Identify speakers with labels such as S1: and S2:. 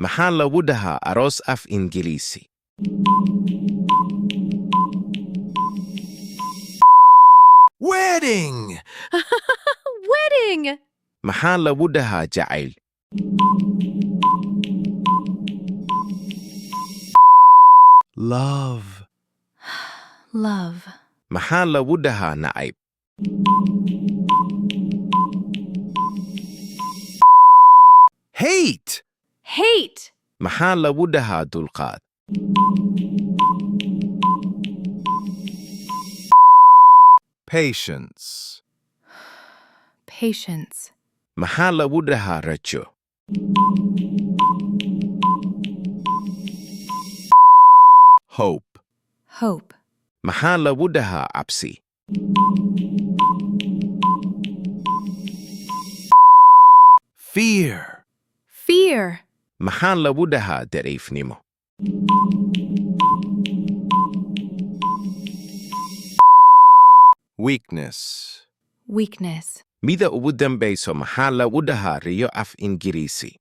S1: maxaa lagu dhahaa aroos af Ingiriisi?
S2: Wedding!
S3: Wedding!
S1: maxaa lagu dhahaa jacayl?
S2: Love.
S3: Love.
S1: maxaa lagu dhahaa nacayb?
S2: Hate!
S3: Hate.
S1: maxaa lagu dhahaa dulqaad?
S2: Patience.
S3: Patience.
S1: maxaa lagu dhahaa rajo?
S2: Hope.
S3: Hope.
S1: maxaa lagu dhahaa cabsi?
S2: Fear.
S3: Fear.
S1: maxaa lagu dhahaa daciifnimo?
S2: Weakness.
S3: Weakness.
S1: mida ugu dambayso maxaa lagu dhahaa riyo af Ingiriisi?